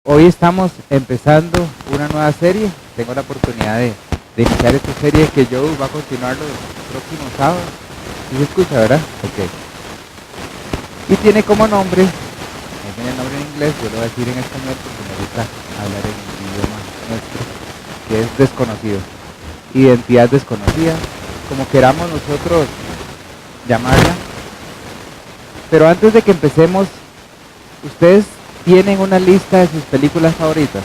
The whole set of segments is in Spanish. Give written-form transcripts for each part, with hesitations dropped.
Hoy estamos empezando una nueva serie. Tengo la oportunidad de iniciar esta serie que Joe va a continuar los próximos sábados. ¿Sí se escucha, verdad? Ok. Y tiene como nombre, ahí tiene el nombre en inglés, yo lo voy a decir en español porque me gusta hablar en el idioma nuestro, que es desconocido. Identidad desconocida, como queramos nosotros llamarla. Pero antes de que empecemos, ustedes tienen una lista de sus películas favoritas,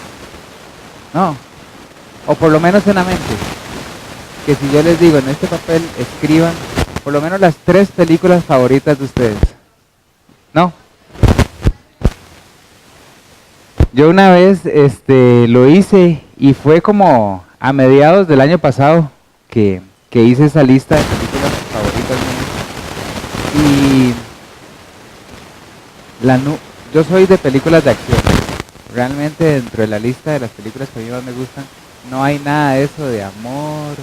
¿no? O por lo menos en la mente. Que si yo les digo en este papel, escriban por lo menos las 3 películas favoritas de ustedes, ¿no? Yo una vez lo hice y fue como a mediados del año pasado que hice esa lista de películas favoritas mías. Y yo soy de películas de acción. Realmente dentro de la lista de las películas que a mí más me gustan, no hay nada de eso de amor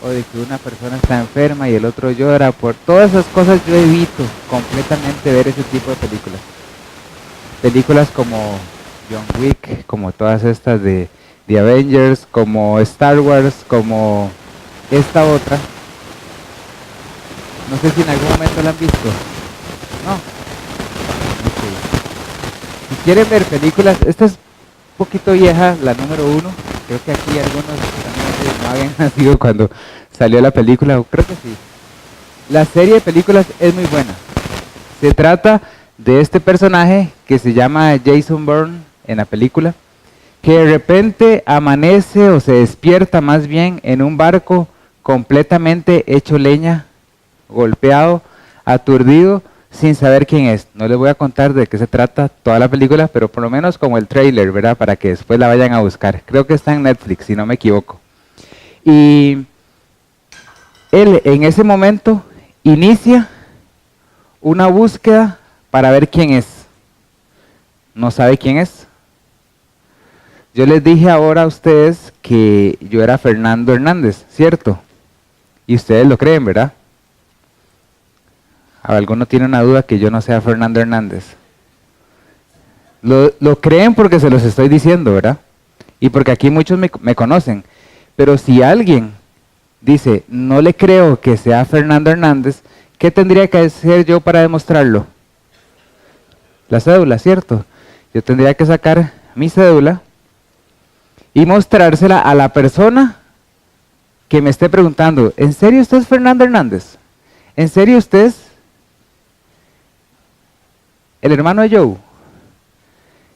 o de que una persona está enferma y el otro llora. Por todas esas cosas yo evito completamente ver ese tipo de películas. Películas como John Wick, como todas estas de Avengers, como Star Wars, como esta otra. No sé si en algún momento la han visto. No. Si quieren ver películas, esta es un poquito vieja, la número 1. Creo que aquí algunos también no habían nacido cuando salió la película, o creo que sí. La serie de películas es muy buena. Se trata de este personaje que se llama Jason Bourne en la película, que de repente amanece o se despierta más bien en un barco completamente hecho leña, golpeado, aturdido, sin saber quién es. No les voy a contar de qué se trata toda la película, pero por lo menos como el trailer, ¿verdad? Para que después la vayan a buscar. Creo que está en Netflix, si no me equivoco. Y él en ese momento inicia una búsqueda para ver quién es. No sabe quién es. Yo les dije ahora a ustedes que yo era Fernando Hernández, ¿cierto? Y ustedes lo creen, ¿verdad? ¿Alguno tiene una duda que yo no sea Fernando Hernández? Lo creen porque se los estoy diciendo, ¿verdad? Y porque aquí muchos me conocen. Pero si alguien dice, no le creo que sea Fernando Hernández, ¿qué tendría que hacer yo para demostrarlo? La cédula, ¿cierto? Yo tendría que sacar mi cédula y mostrársela a la persona que me esté preguntando, ¿en serio usted es Fernando Hernández? ¿En serio usted es el hermano de Joe?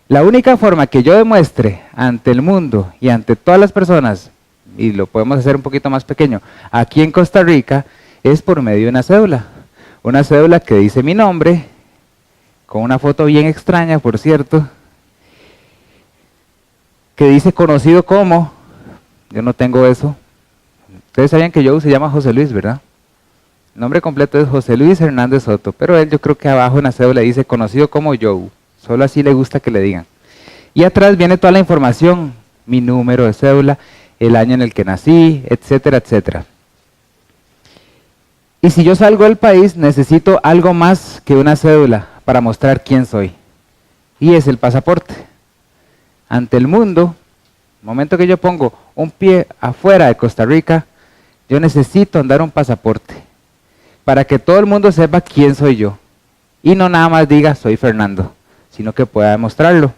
La única forma que yo demuestre ante el mundo y ante todas las personas, y lo podemos hacer un poquito más pequeño, aquí en Costa Rica, es por medio de una cédula. Una cédula que dice mi nombre, con una foto bien extraña, por cierto, que dice conocido como, yo no tengo eso. Ustedes sabían que Joe se llama José Luis, ¿verdad? El nombre completo es José Luis Hernández Soto, pero él yo creo que abajo en la cédula dice conocido como Joe. Solo así le gusta que le digan. Y atrás viene toda la información, mi número de cédula, el año en el que nací, etcétera, etcétera. Y si yo salgo del país, necesito algo más que una cédula para mostrar quién soy. Y es el pasaporte. Ante el mundo, el momento que yo pongo un pie afuera de Costa Rica, yo necesito andar un pasaporte para que todo el mundo sepa quién soy yo. Y no nada más diga soy Fernando, sino que pueda demostrarlo.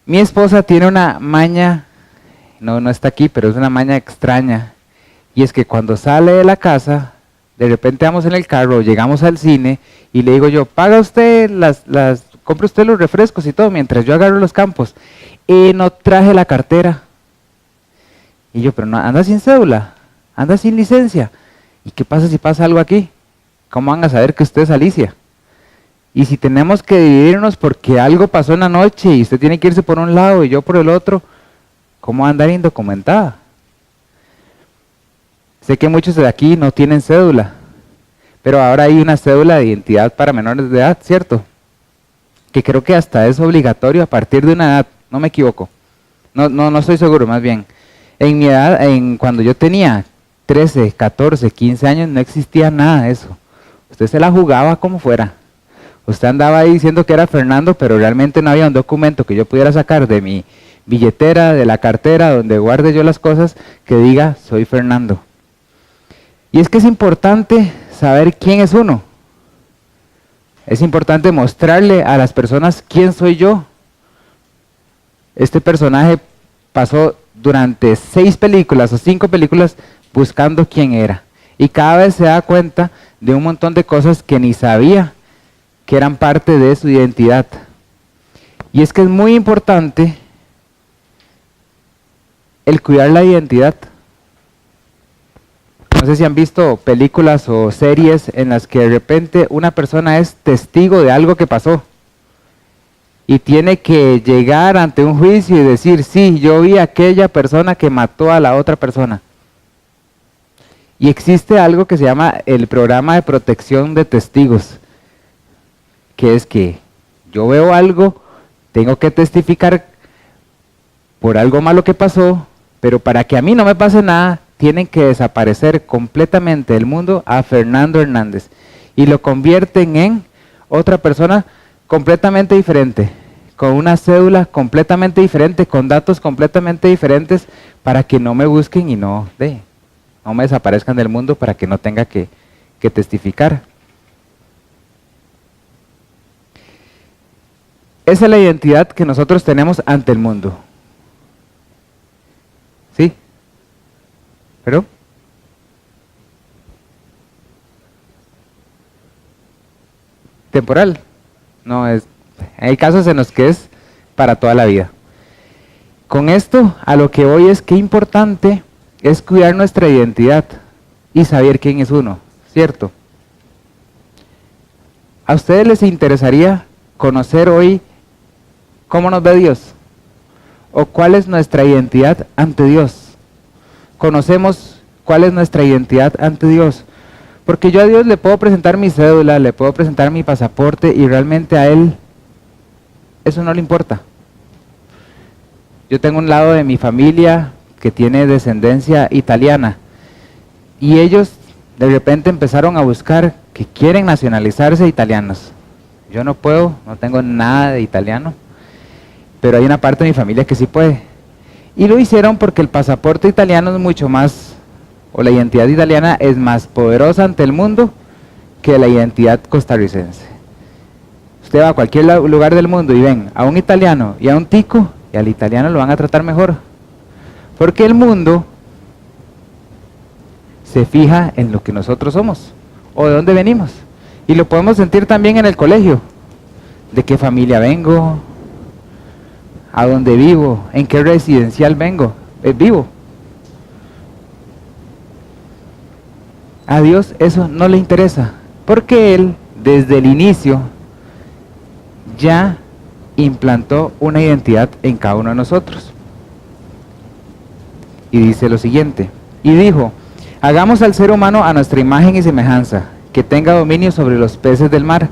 Mi esposa tiene una maña, no está aquí, pero es una maña extraña. Y es que cuando sale de la casa, de repente vamos en el carro, llegamos al cine y le digo yo, paga usted compre usted los refrescos y todo mientras yo agarro los campos. No traje la cartera. Y yo, pero no, anda sin cédula, anda sin licencia. ¿Y qué pasa si pasa algo aquí? ¿Cómo van a saber que usted es Alicia? Y si tenemos que dividirnos porque algo pasó en la noche y usted tiene que irse por un lado y yo por el otro, ¿cómo va a andar indocumentada? Sé que muchos de aquí no tienen cédula, pero ahora hay una cédula de identidad para menores de edad, ¿cierto? Que creo que hasta es obligatorio a partir de una edad, no me equivoco. No estoy seguro, más bien. En mi edad, cuando yo tenía 13, 14, 15 años, no existía nada de eso. Usted se la jugaba como fuera. Usted andaba ahí diciendo que era Fernando, pero realmente no había un documento que yo pudiera sacar de mi billetera, de la cartera, donde guarde yo las cosas, que diga, soy Fernando. Y es que es importante saber quién es uno. Es importante mostrarle a las personas quién soy yo. Este personaje pasó durante 6 películas o 5 películas buscando quién era. Y cada vez se da cuenta de un montón de cosas que ni sabía que eran parte de su identidad. Y es que es muy importante el cuidar la identidad. No sé si han visto películas o series en las que de repente una persona es testigo de algo que pasó y tiene que llegar ante un juicio y decir, sí, yo vi a aquella persona que mató a la otra persona. Y existe algo que se llama el programa de protección de testigos, que es que yo veo algo, tengo que testificar por algo malo que pasó, pero para que a mí no me pase nada, tienen que desaparecer completamente del mundo a Fernando Hernández y lo convierten en otra persona completamente diferente, con una cédula completamente diferente, con datos completamente diferentes, para que no me busquen y no me desaparezcan del mundo, para que no tenga que testificar. Esa es la identidad que nosotros tenemos ante el mundo. ¿Sí? ¿Pero? Temporal. No, hay casos en los que es para toda la vida. Con esto, a lo que voy es que importante es cuidar nuestra identidad y saber quién es uno, ¿cierto? ¿A ustedes les interesaría conocer hoy cómo nos ve Dios? ¿O cuál es nuestra identidad ante Dios? ¿Conocemos cuál es nuestra identidad ante Dios? Porque yo a Dios le puedo presentar mi cédula, le puedo presentar mi pasaporte y realmente a Él eso no le importa. Yo tengo un lado de mi familia que tiene descendencia italiana y ellos de repente empezaron a buscar que quieren nacionalizarse italianos. Yo no puedo, no tengo nada de italiano, pero hay una parte de mi familia que sí puede. Y lo hicieron porque el pasaporte italiano es mucho más, o la identidad italiana es más poderosa ante el mundo que la identidad costarricense. Usted va a cualquier lugar del mundo y ven a un italiano y a un tico, y al italiano lo van a tratar mejor. Porque el mundo se fija en lo que nosotros somos, o de dónde venimos. Y lo podemos sentir también en el colegio. ¿De qué familia vengo? ¿A dónde vivo? ¿En qué residencial vivo? A Dios eso no le interesa, porque Él desde el inicio ya implantó una identidad en cada uno de nosotros. Y dice lo siguiente, y dijo, hagamos al ser humano a nuestra imagen y semejanza, que tenga dominio sobre los peces del mar,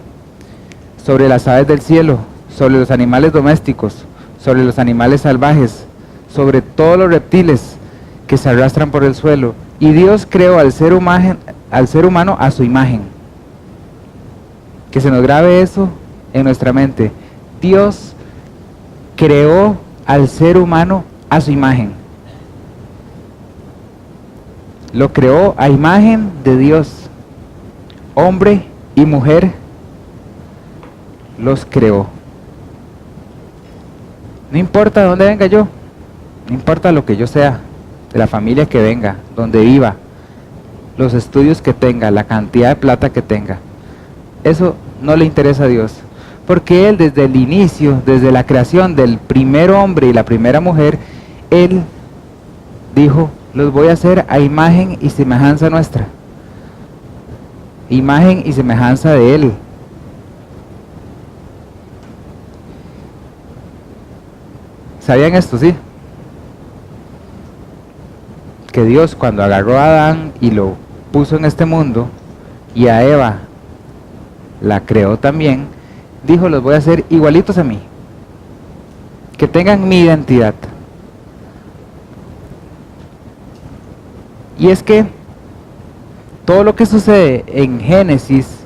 sobre las aves del cielo, sobre los animales domésticos, sobre los animales salvajes, sobre todos los reptiles que se arrastran por el suelo. Y Dios creó al ser humano a su imagen. Que se nos grabe eso en nuestra mente. Dios creó al ser humano a su imagen. Lo creó a imagen de Dios. Hombre y mujer los creó. No importa de dónde venga yo, no importa lo que yo sea, de la familia que venga, donde viva, los estudios que tenga, la cantidad de plata que tenga. Eso no le interesa a Dios, porque Él desde el inicio, desde la creación del primer hombre y la primera mujer, Él dijo, los voy a hacer a imagen y semejanza nuestra. Imagen y semejanza de Él. ¿Sabían esto? Sí. Que Dios cuando agarró a Adán y lo puso en este mundo, y a Eva la creó también, dijo, los voy a hacer igualitos a mí. Que tengan mi identidad. Y es que todo lo que sucede en Génesis,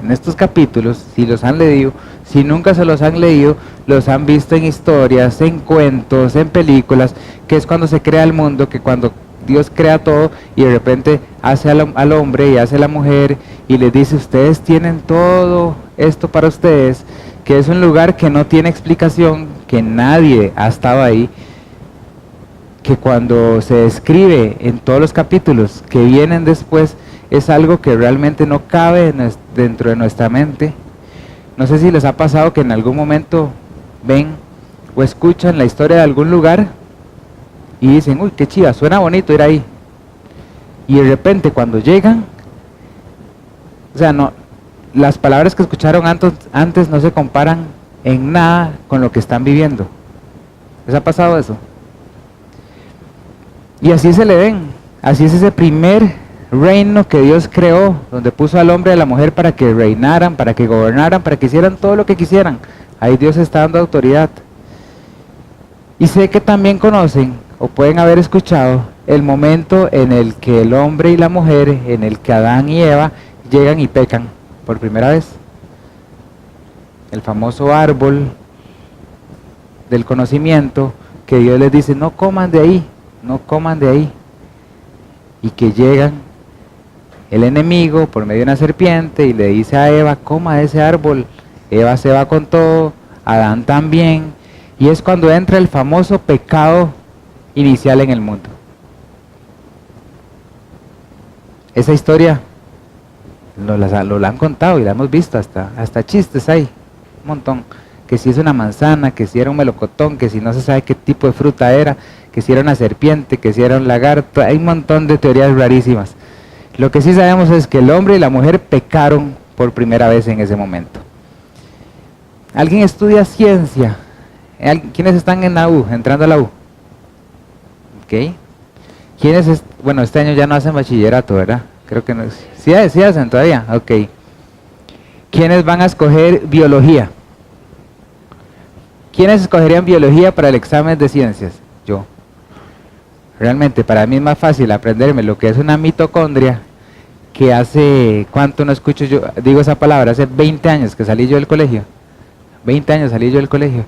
en estos capítulos, si los han leído, si nunca se los han leído, los han visto en historias, en cuentos, en películas, que es cuando se crea el mundo, que cuando Dios crea todo y de repente hace al hombre y hace a la mujer y les dice, ustedes tienen todo esto para ustedes, que es un lugar que no tiene explicación, que nadie ha estado ahí, que cuando se describe en todos los capítulos que vienen después, es algo que realmente no cabe dentro de nuestra mente. No sé si les ha pasado que en algún momento ven o escuchan la historia de algún lugar y dicen, uy, qué chiva, suena bonito ir ahí. Y de repente cuando llegan, o sea, no, las palabras que escucharon antes no se comparan en nada con lo que están viviendo. ¿Les ha pasado eso? Y así se le ven, así es ese primer reino que Dios creó, donde puso al hombre y a la mujer para que reinaran, para que gobernaran, para que hicieran todo lo que quisieran. Ahí Dios está dando autoridad. Y sé que también conocen, o pueden haber escuchado, el momento en el que el hombre y la mujer, en el que Adán y Eva llegan y pecan por primera vez. El famoso árbol del conocimiento, que Dios les dice, no coman de ahí, no coman de ahí. Y que llegan el enemigo por medio de una serpiente y le dice a Eva, coma de ese árbol. Eva se va con todo, Adán también, y es cuando entra el famoso pecado inicial en el mundo. Esa historia lo han contado y la hemos visto, hasta chistes hay, un montón. Que si es una manzana, que si era un melocotón, que si no se sabe qué tipo de fruta era, que si era una serpiente, que si era un lagarto, hay un montón de teorías rarísimas. Lo que sí sabemos es que el hombre y la mujer pecaron por primera vez en ese momento. ¿Alguien estudia ciencia? ¿Quiénes están en la U, entrando a la U? ¿Ok? ¿Quiénes, bueno, este año ya no hacen bachillerato, ¿verdad? Creo que no. ¿Sí hacen todavía? Ok. ¿Quiénes van a escoger biología? ¿Quiénes escogerían biología para el examen de ciencias? Yo. Realmente para mí es más fácil aprenderme lo que es una mitocondria, que hace, ¿cuánto no escucho yo? Digo esa palabra, hace 20 años que salí yo del colegio. 20 años salí yo del colegio.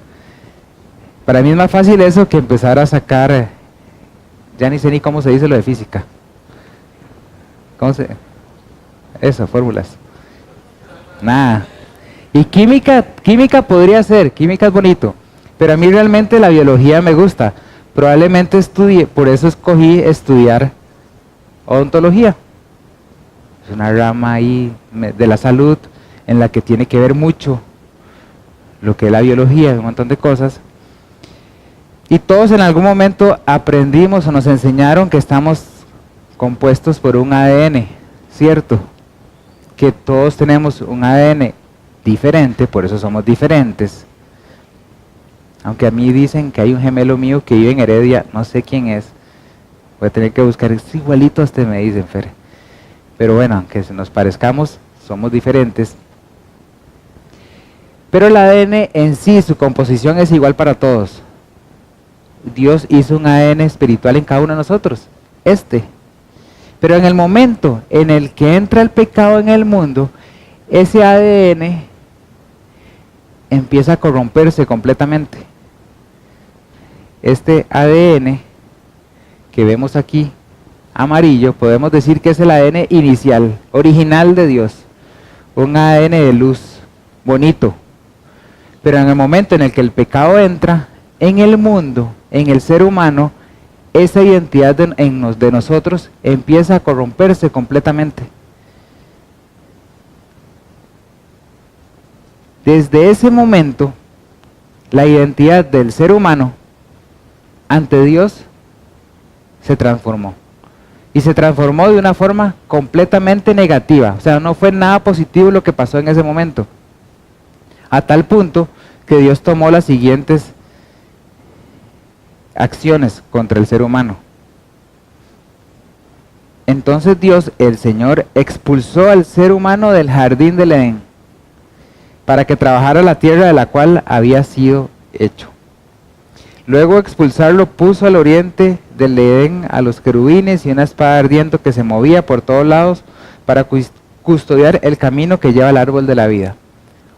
Para mí es más fácil eso que empezar a sacar, ya ni sé ni cómo se dice lo de física. Eso, fórmulas. Nada. Y química podría ser, química es bonito, pero a mí realmente la biología me gusta. Probablemente por eso escogí estudiar odontología. Es una rama ahí de la salud en la que tiene que ver mucho lo que es la biología, un montón de cosas. Y todos en algún momento aprendimos o nos enseñaron que estamos compuestos por un ADN, ¿cierto? Que todos tenemos un ADN diferente, por eso somos diferentes. Aunque a mí dicen que hay un gemelo mío que vive en Heredia, no sé quién es. Voy a tener que buscar, es igualito a me dicen, Fer. Pero bueno, aunque nos parezcamos, somos diferentes. Pero el ADN en sí, su composición es igual para todos. Dios hizo un ADN espiritual en cada uno de nosotros, Pero en el momento en el que entra el pecado en el mundo, ese ADN empieza a corromperse completamente. Este ADN que vemos aquí, amarillo, podemos decir que es el ADN inicial, original de Dios. Un ADN de luz, bonito. Pero en el momento en el que el pecado entra en el mundo, en el ser humano, esa identidad de nosotros empieza a corromperse completamente. Desde ese momento, la identidad del ser humano ante Dios se transformó. Y se transformó de una forma completamente negativa. O sea, no fue nada positivo lo que pasó en ese momento. A tal punto que Dios tomó las siguientes acciones contra el ser humano. Entonces Dios, el Señor, expulsó al ser humano del jardín del Edén para que trabajara la tierra de la cual había sido hecho. Luego de expulsarlo, puso al oriente del Edén a los querubines y una espada ardiente que se movía por todos lados para custodiar el camino que lleva al árbol de la vida.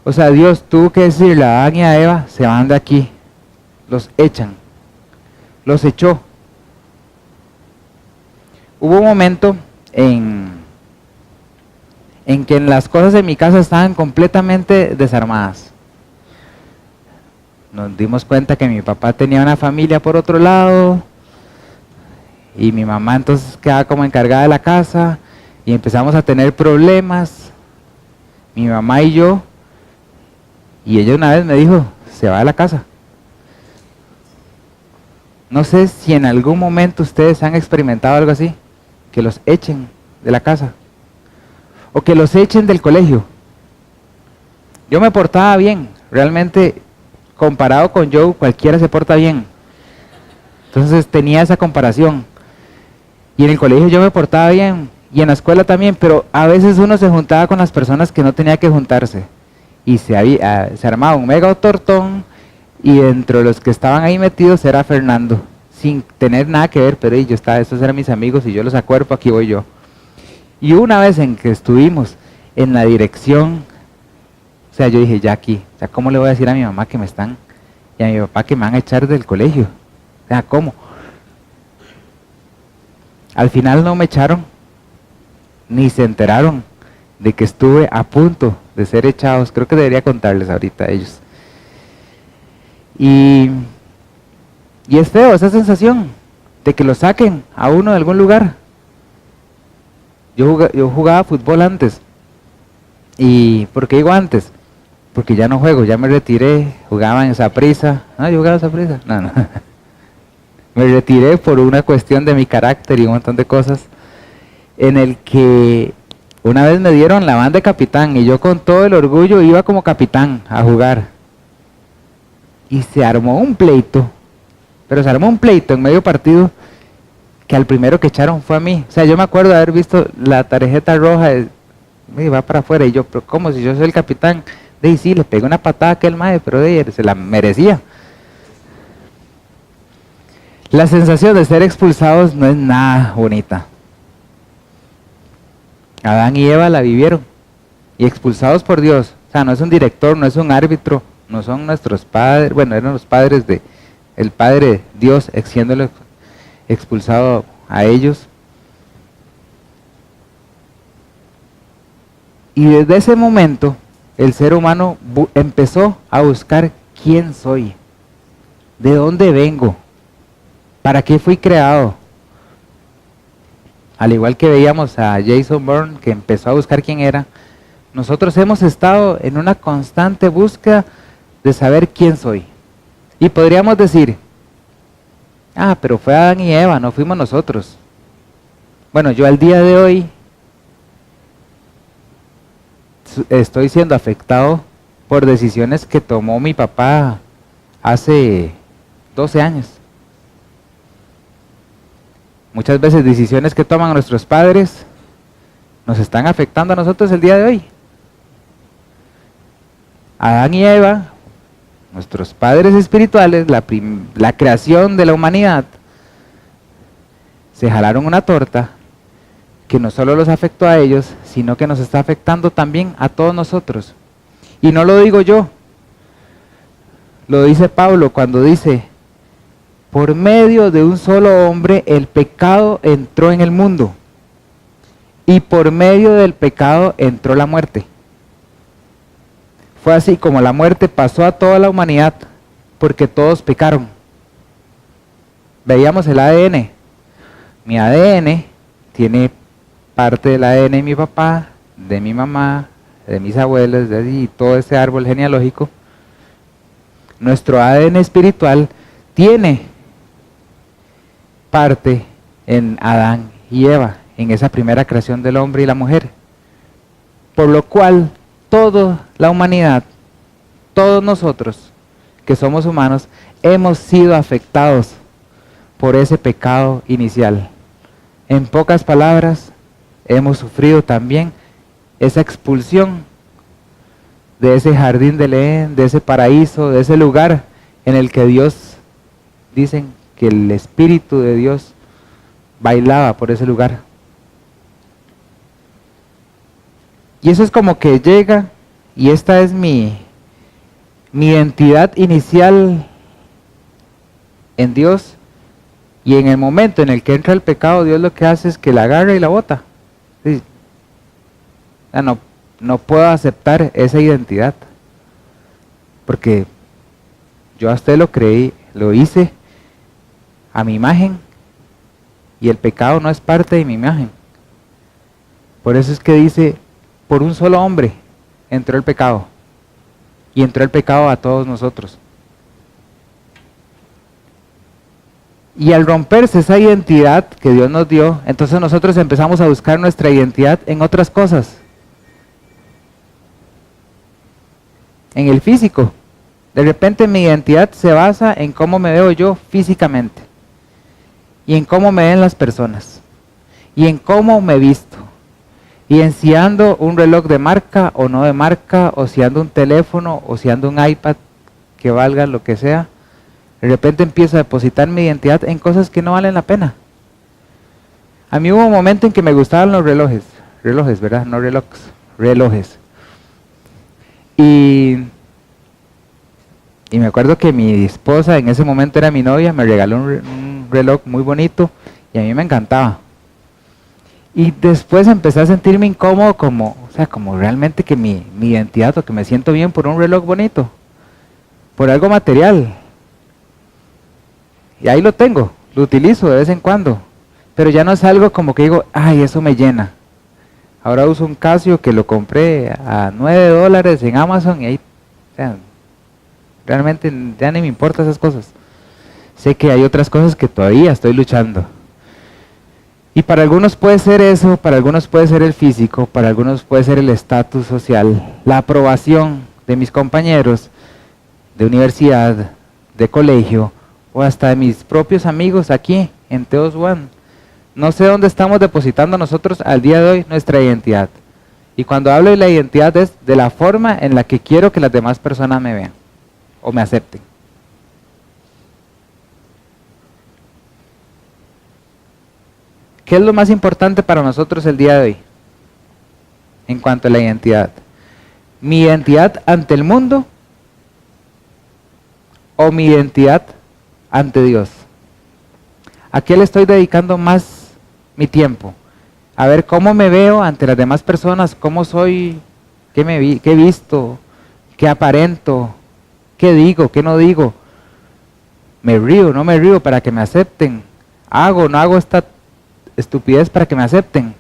O sea, Dios tuvo que decirle a Adán y a Eva, se van de aquí, los echan, los echó. Hubo un momento en que las cosas en mi casa estaban completamente desarmadas. Nos dimos cuenta que mi papá tenía una familia por otro lado y mi mamá entonces quedaba como encargada de la casa y empezamos a tener problemas, mi mamá y yo, y ella una vez me dijo, se va de la casa. No sé si en algún momento ustedes han experimentado algo así, que los echen de la casa o que los echen del colegio. Yo me portaba bien, realmente comparado con Joe, cualquiera se porta bien. Entonces tenía esa comparación. Y en el colegio yo me portaba bien, y en la escuela también, pero a veces uno se juntaba con las personas que no tenía que juntarse. Y se armaba un mega tortón, y dentro de los que estaban ahí metidos era Fernando, sin tener nada que ver, pero estos eran mis amigos y yo los acuerpo, aquí voy yo. Y una vez en que estuvimos en la dirección, o sea, yo dije, ya aquí, o sea, ¿cómo le voy a decir a mi mamá que me están, y a mi papá que me van a echar del colegio? O sea, ¿cómo? Al final no me echaron, ni se enteraron de que estuve a punto de ser echados. Creo que debería contarles ahorita a ellos. Y es feo esa sensación de que lo saquen a uno de algún lugar. Yo jugaba fútbol antes. ¿Y por qué digo antes? Porque ya no juego, ya me retiré, jugaba en Saprissa. No, yo jugaba en Saprissa. No. Me retiré por una cuestión de mi carácter y un montón de cosas, en el que una vez me dieron la banda de capitán y yo con todo el orgullo iba como capitán a jugar. Y se armó un pleito, pero se armó un pleito en medio partido que al primero que echaron fue a mí. O sea, yo me acuerdo de haber visto la tarjeta roja, me va para afuera y yo, pero ¿cómo si yo soy el capitán? Sí, le pegué una patada a aquel mae, pero se la merecía. La sensación de ser expulsados no es nada bonita. Adán y Eva la vivieron y expulsados por Dios. O sea, no es un director, no es un árbitro, no son nuestros padres, bueno, eran los padres de el Padre Dios siéndolo expulsado a ellos. Y desde ese momento el ser humano empezó a buscar quién soy, de dónde vengo, para qué fui creado. Al igual que veíamos a Jason Bourne, que empezó a buscar quién era, nosotros hemos estado en una constante búsqueda de saber quién soy. Y podríamos decir, pero fue Adán y Eva, no fuimos nosotros. Bueno, yo al día de hoy estoy siendo afectado por decisiones que tomó mi papá hace 12 años. Muchas veces decisiones que toman nuestros padres nos están afectando a nosotros el día de hoy. Adán y Eva, nuestros padres espirituales, la creación de la humanidad, se jalaron una torta que no solo los afectó a ellos, sino que nos está afectando también a todos nosotros. Y no lo digo yo, lo dice Pablo cuando dice, por medio de un solo hombre el pecado entró en el mundo y por medio del pecado entró la muerte. Fue así como la muerte pasó a toda la humanidad porque todos pecaron. Veíamos el ADN. Mi ADN tiene parte del ADN de mi papá, de mi mamá, de mis abuelos, y todo ese árbol genealógico. Nuestro ADN espiritual tiene parte en Adán y Eva, en esa primera creación del hombre y la mujer. Por lo cual, toda la humanidad, todos nosotros que somos humanos, hemos sido afectados por ese pecado inicial. En pocas palabras, hemos sufrido también esa expulsión de ese jardín del Edén, de ese paraíso, de ese lugar en el que Dios, dicen que el Espíritu de Dios bailaba por ese lugar. Y eso es como que llega y esta es mi identidad inicial en Dios. Y en el momento en el que entra el pecado, Dios lo que hace es que la agarra y la bota. Sí. No puedo aceptar esa identidad. Porque yo a usted lo creí, lo hice a mi imagen. Y el pecado no es parte de mi imagen. Por eso es que dice, por un solo hombre entró el pecado. Y entró el pecado a todos nosotros. Y al romperse esa identidad que Dios nos dio, entonces nosotros empezamos a buscar nuestra identidad en otras cosas. En el físico. De repente mi identidad se basa en cómo me veo yo físicamente. Y en cómo me ven las personas. Y en cómo me visto. Y en si ando un reloj de marca o no de marca, o si ando un teléfono, o si ando un iPad que valga lo que sea. De repente empiezo a depositar mi identidad en cosas que no valen la pena. A mí hubo un momento en que me gustaban los relojes, ¿verdad? No relojes, relojes. Y me acuerdo que mi esposa, en ese momento era mi novia, me regaló un reloj muy bonito y a mí me encantaba. Y después empecé a sentirme incómodo como realmente que mi identidad o que me siento bien por un reloj bonito, por algo material. Y ahí lo tengo, lo utilizo de vez en cuando, pero ya no es algo como que digo, ay, eso me llena. Ahora uso un Casio que lo compré a $9 en Amazon y ahí, realmente ya ni me importan esas cosas. Sé que hay otras cosas que todavía estoy luchando. Y para algunos puede ser eso, para algunos puede ser el físico, para algunos puede ser el estatus social, la aprobación de mis compañeros de universidad, de colegio, o hasta de mis propios amigos aquí en Teos One. No sé dónde estamos depositando nosotros al día de hoy nuestra identidad. Y cuando hablo de la identidad es de la forma en la que quiero que las demás personas me vean o me acepten. ¿Qué es lo más importante para nosotros el día de hoy en cuanto a la identidad? ¿Mi identidad ante el mundo o mi identidad ante Dios? ¿A qué le estoy dedicando más mi tiempo? A ver cómo me veo ante las demás personas, cómo soy, qué he visto, qué aparento, qué digo, qué no digo. Me río, no me río para que me acepten. Hago, no hago esta estupidez para que me acepten.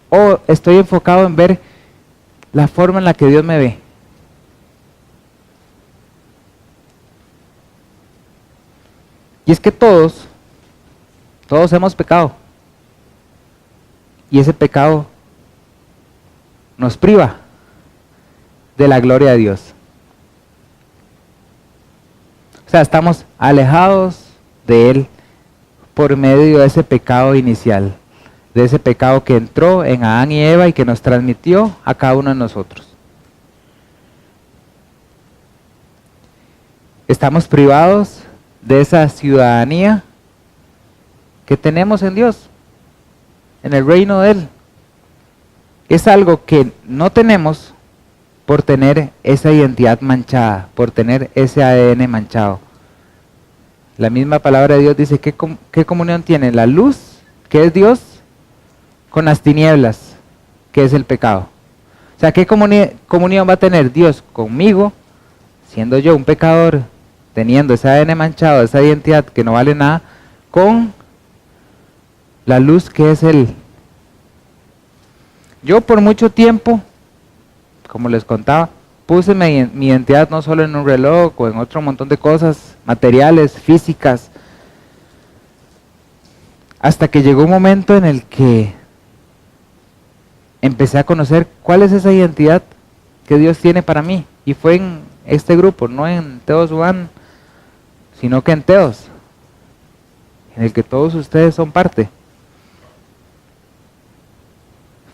O estoy enfocado en ver la forma en la que Dios me ve. Y es que todos hemos pecado. Y ese pecado nos priva de la gloria de Dios. O sea, estamos alejados de Él por medio de ese pecado inicial, de ese pecado que entró en Adán y Eva y que nos transmitió a cada uno de nosotros. Estamos privados de esa ciudadanía que tenemos en Dios, en el reino de Él. Es algo que no tenemos por tener esa identidad manchada, por tener ese ADN manchado. La misma palabra de Dios dice, ¿qué comunión tiene la luz, que es Dios, con las tinieblas, que es el pecado? O sea, ¿qué comunión va a tener Dios conmigo, siendo yo un pecador, teniendo ese ADN manchado, esa identidad que no vale nada, con la luz que es Él? Yo por mucho tiempo, como les contaba, puse mi identidad no solo en un reloj o en otro montón de cosas materiales, físicas, hasta que llegó un momento en el que empecé a conocer cuál es esa identidad que Dios tiene para mí. Y fue en este grupo, no en Teos One, sino que en Teos, en el que todos ustedes son parte.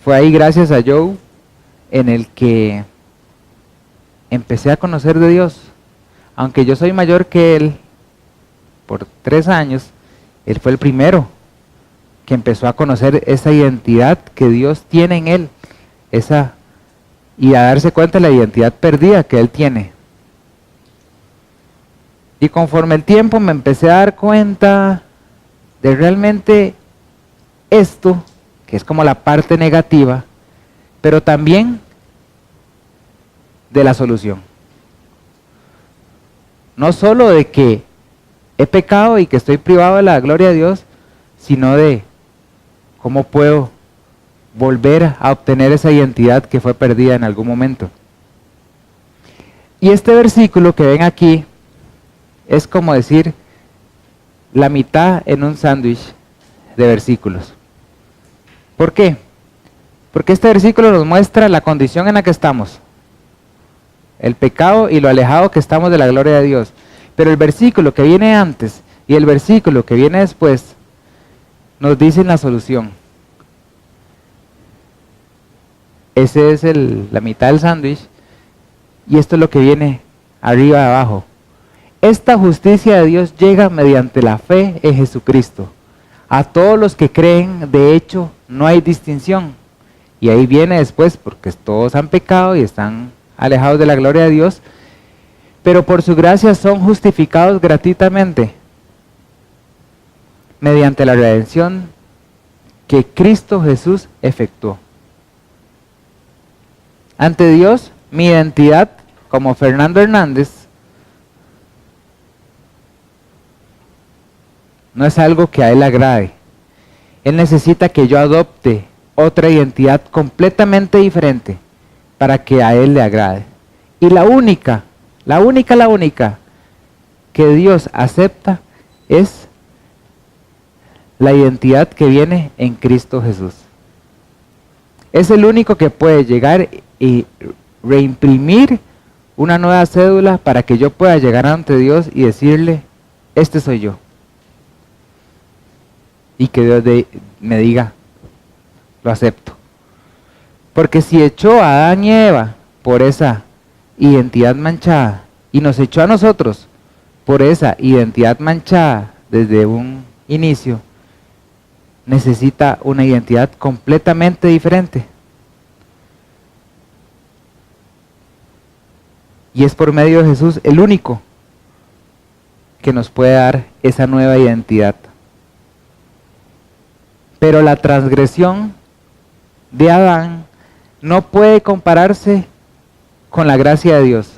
Fue ahí, gracias a Joe, en el que empecé a conocer de Dios. Aunque yo soy mayor que él por 3 años, él fue el primero que empezó a conocer esa identidad que Dios tiene en él esa y a darse cuenta de la identidad perdida que él tiene. Y conforme el tiempo me empecé a dar cuenta de realmente esto, que es como la parte negativa, pero también de la solución. No solo de que he pecado y que estoy privado de la gloria de Dios, sino de cómo puedo volver a obtener esa identidad que fue perdida en algún momento. Y este versículo que ven aquí es como decir la mitad en un sándwich de versículos. ¿Por qué? Porque este versículo nos muestra la condición en la que estamos, el pecado y lo alejado que estamos de la gloria de Dios. Pero el versículo que viene antes y el versículo que viene después nos dicen la solución. Ese es la mitad del sándwich y esto es lo que viene arriba y abajo. Esta justicia de Dios llega mediante la fe en Jesucristo. A todos los que creen, de hecho, no hay distinción. Y ahí viene después, porque todos han pecado y están alejados de la gloria de Dios, pero por su gracia son justificados gratuitamente, mediante la redención que Cristo Jesús efectuó. Ante Dios, mi identidad como Fernando Hernández no es algo que a Él agrade. Él necesita que yo adopte otra identidad completamente diferente para que a Él le agrade. Y la única que Dios acepta es la identidad que viene en Cristo Jesús. Es el único que puede llegar y reimprimir una nueva cédula para que yo pueda llegar ante Dios y decirle, este soy yo. Y que Dios me diga, lo acepto. Porque si echó a Adán y Eva por esa identidad manchada y nos echó a nosotros por esa identidad manchada desde un inicio, necesita una identidad completamente diferente. Y es por medio de Jesús el único que nos puede dar esa nueva identidad. Pero la transgresión de Adán no puede compararse con la gracia de Dios.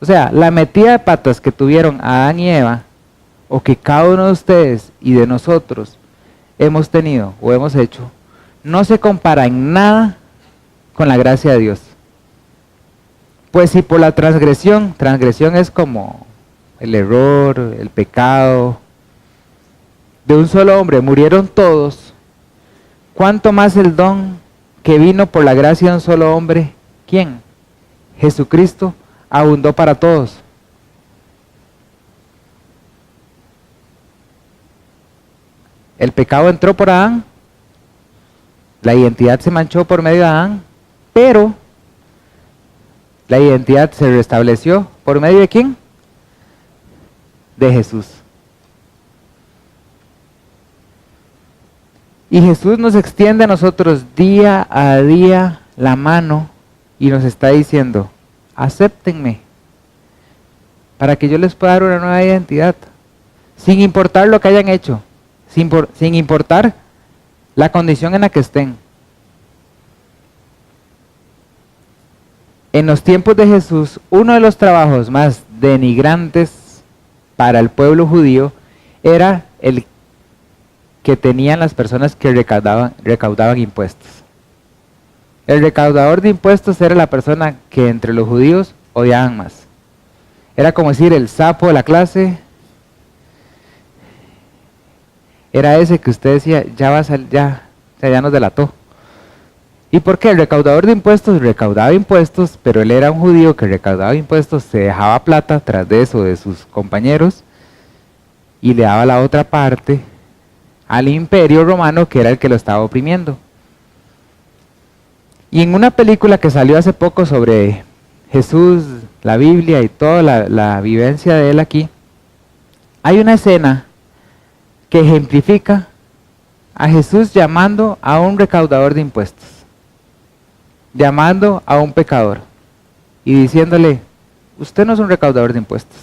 O sea, la metida de patas que tuvieron Adán y Eva, o que cada uno de ustedes y de nosotros hemos tenido o hemos hecho, no se compara en nada con la gracia de Dios. Pues si por la transgresión es como el error, el pecado, de un solo hombre murieron todos, ¿cuánto más el don que vino por la gracia de un solo hombre? ¿Quién? Jesucristo abundó para todos. El pecado entró por Adán, la identidad se manchó por medio de Adán, pero la identidad se restableció por medio de ¿quién? De Jesús. Y Jesús nos extiende a nosotros día a día la mano y nos está diciendo, acéptenme para que yo les pueda dar una nueva identidad, sin importar lo que hayan hecho, sin importar la condición en la que estén. En los tiempos de Jesús, uno de los trabajos más denigrantes para el pueblo judío era el que tenían las personas que recaudaban impuestos. El recaudador de impuestos era la persona que entre los judíos odiaban más. Era como decir el sapo de la clase. Era ese que usted decía, ya nos delató. ¿Y por qué? El recaudador de impuestos recaudaba impuestos, pero él era un judío que recaudaba impuestos, se dejaba plata tras de eso de sus compañeros y le daba la otra parte al imperio romano, que era el que lo estaba oprimiendo. Y en una película que salió hace poco sobre Jesús, la Biblia y toda la vivencia de él aquí, hay una escena que ejemplifica a Jesús llamando a un recaudador de impuestos. llamando a un pecador y diciéndole, usted no es un recaudador de impuestos,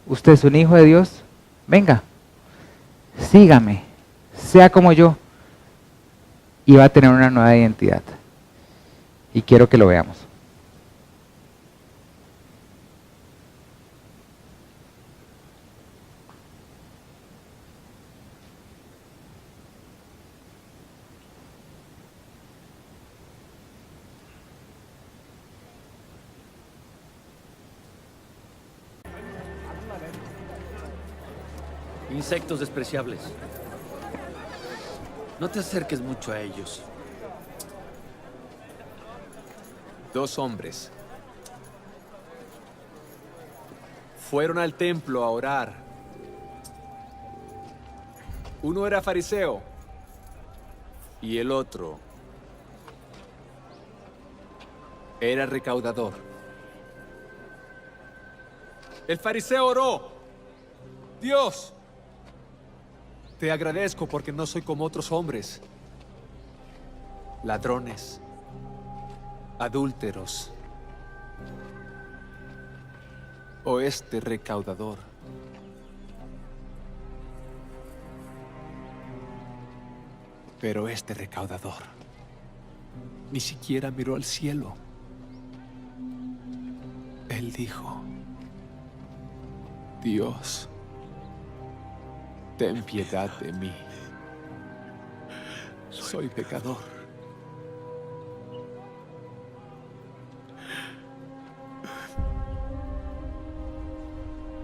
usted es un hijo de Dios, venga, sígame, sea como yo, y va a tener una nueva identidad. Y quiero que lo veamos. Insectos despreciables. No te acerques mucho a ellos. Dos hombres fueron al templo a orar. Uno era fariseo y el otro era recaudador. El fariseo oró: Dios, te agradezco porque no soy como otros hombres, ladrones, adúlteros, o este recaudador. Pero este recaudador ni siquiera miró al cielo. Él dijo: Dios, ten piedad de mí. Soy pecador.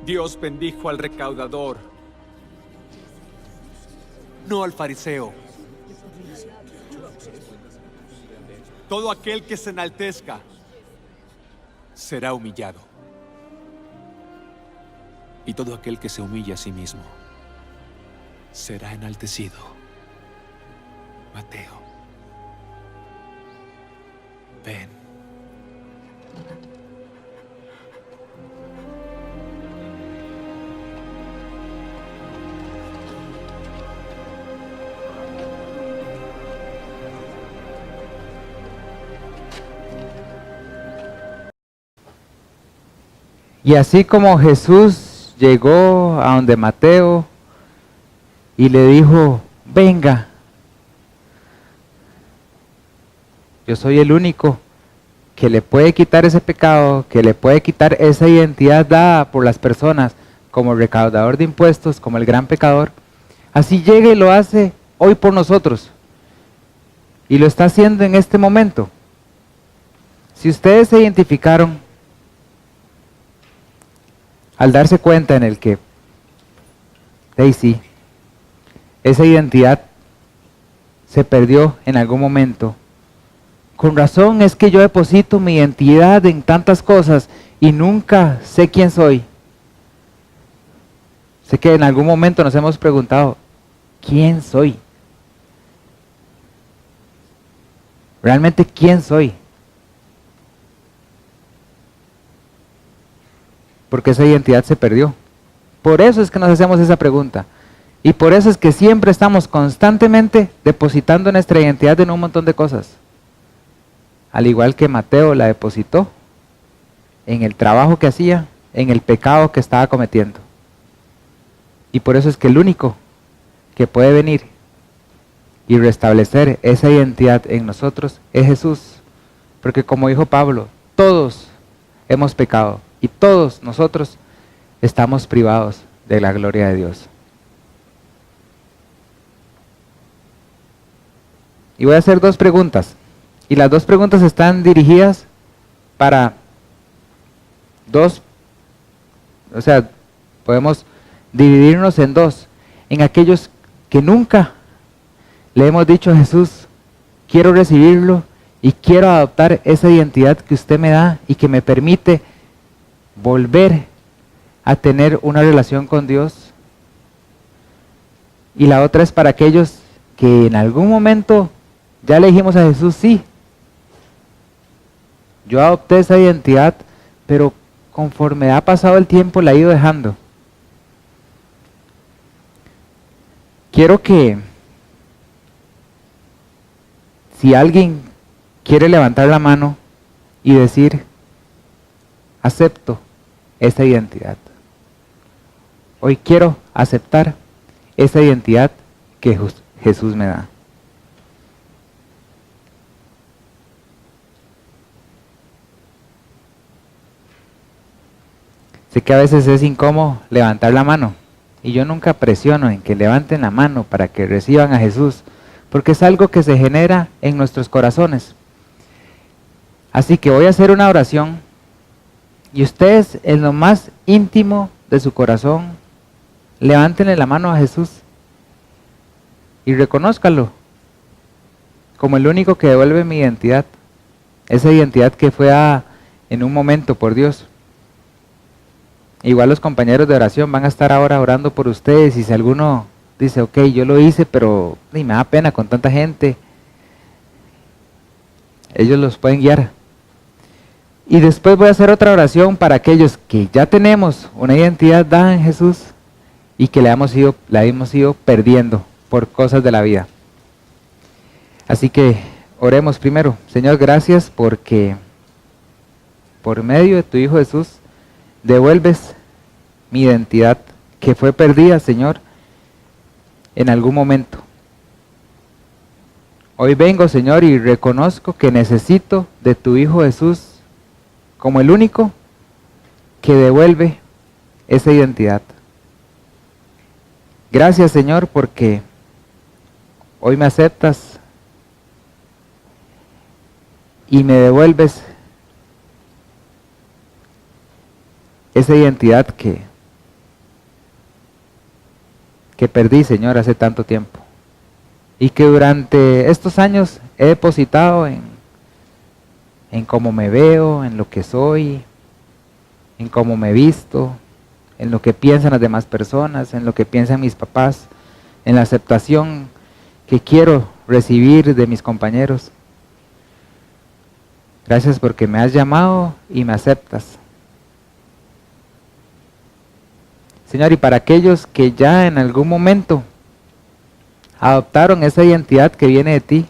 Dios bendijo al recaudador, no al fariseo. Todo aquel que se enaltezca será humillado, y todo aquel que se humilla a sí mismo será enaltecido. Mateo, ven. Y así como Jesús llegó a donde Mateo y le dijo, venga, yo soy el único que le puede quitar ese pecado, que le puede quitar esa identidad dada por las personas como recaudador de impuestos, como el gran pecador, así llega y lo hace hoy por nosotros. Y lo está haciendo en este momento. Si ustedes se identificaron al darse cuenta en el que, hey, sí, esa identidad se perdió en algún momento. Con razón es que yo deposito mi identidad en tantas cosas y nunca sé quién soy. Sé que en algún momento nos hemos preguntado, ¿quién soy? ¿Realmente quién soy? Porque esa identidad se perdió. Por eso es que nos hacemos esa pregunta. Y por eso es que siempre estamos constantemente depositando nuestra identidad en un montón de cosas. Al igual que Mateo la depositó en el trabajo que hacía, en el pecado que estaba cometiendo. Y por eso es que el único que puede venir y restablecer esa identidad en nosotros es Jesús. Porque como dijo Pablo, todos hemos pecado. Y todos nosotros estamos privados de la gloria de Dios. Y voy a hacer dos preguntas. Y las dos preguntas están dirigidas para dos, o sea, podemos dividirnos en dos. En aquellos que nunca le hemos dicho a Jesús, quiero recibirlo y quiero adoptar esa identidad que usted me da y que me permite volver a tener una relación con Dios. Y la otra es para aquellos que en algún momento ya le dijimos a Jesús, sí, yo adopté esa identidad, pero conforme ha pasado el tiempo la he ido dejando. Quiero que, si alguien quiere levantar la mano y decir, acepto esa identidad. Hoy quiero aceptar esa identidad que Jesús me da. Sé que a veces es incómodo levantar la mano y yo nunca presiono en que levanten la mano para que reciban a Jesús, porque es algo que se genera en nuestros corazones. Así que voy a hacer una oración y ustedes en lo más íntimo de su corazón, levántenle la mano a Jesús y reconózcalo como el único que devuelve mi identidad, esa identidad que fue dada en un momento por Dios. Igual los compañeros de oración van a estar ahora orando por ustedes y si alguno dice, ok, yo lo hice, pero me da pena con tanta gente, ellos los pueden guiar. Y después voy a hacer otra oración para aquellos que ya tenemos una identidad dada en Jesús y que la hemos ido perdiendo por cosas de la vida. Así que oremos primero. Señor, gracias porque por medio de tu Hijo Jesús devuelves mi identidad que fue perdida, Señor, en algún momento. Hoy vengo, Señor, y reconozco que necesito de tu Hijo Jesús como el único que devuelve esa identidad. Gracias, Señor, porque hoy me aceptas y me devuelves esa identidad que perdí, Señor, hace tanto tiempo. Y que durante estos años he depositado en cómo me veo, en lo que soy, en cómo me visto, en lo que piensan las demás personas, en lo que piensan mis papás, en la aceptación que quiero recibir de mis compañeros. Gracias porque me has llamado y me aceptas. Señor, y para aquellos que ya en algún momento adoptaron esa identidad que viene de ti,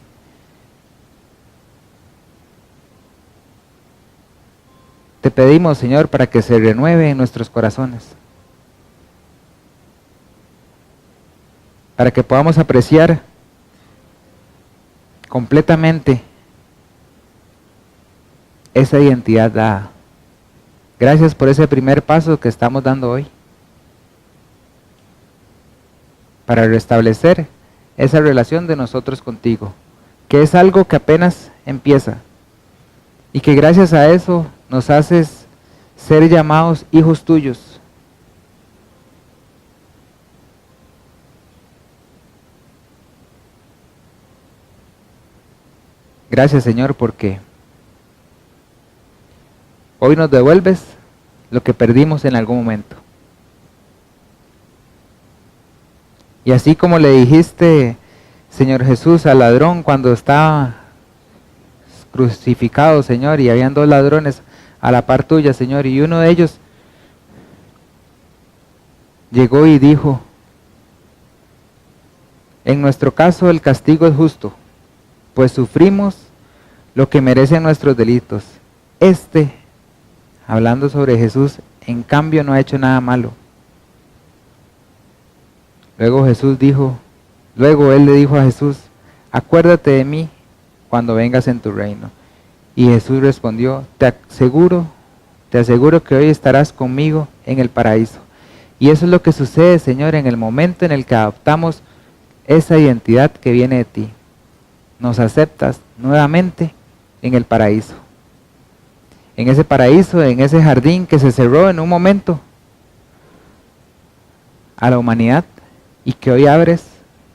te pedimos, Señor, para que se renueve en nuestros corazones, para que podamos apreciar completamente esa identidad dada. Gracias por ese primer paso que estamos dando hoy, para restablecer esa relación de nosotros contigo, que es algo que apenas empieza, y que gracias a eso nos haces ser llamados hijos tuyos. Gracias, Señor, porque hoy nos devuelves lo que perdimos en algún momento. Y así como le dijiste, Señor Jesús, al ladrón cuando estaba crucificado, Señor, y habían dos ladrones a la par tuya, Señor, y uno de ellos llegó y dijo, en nuestro caso el castigo es justo, pues sufrimos lo que merecen nuestros delitos. Hablando sobre Jesús, en cambio no ha hecho nada malo. Luego él le dijo a Jesús, acuérdate de mí cuando vengas en tu reino. Y Jesús respondió, te aseguro que hoy estarás conmigo en el paraíso. Y eso es lo que sucede, Señor, en el momento en el que adoptamos esa identidad que viene de ti. Nos aceptas nuevamente en el paraíso. En ese paraíso, en ese jardín que se cerró en un momento a la humanidad y que hoy abres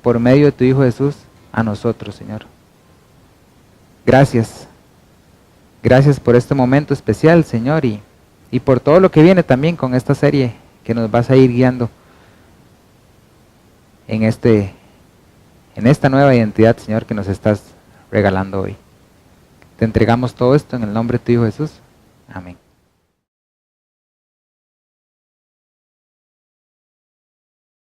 por medio de tu Hijo Jesús a nosotros, Señor. Gracias. Gracias por este momento especial, Señor, y por todo lo que viene también con esta serie que nos vas a ir guiando en esta nueva identidad, Señor, que nos estás regalando hoy. Te entregamos todo esto en el nombre de tu Hijo Jesús. Amén.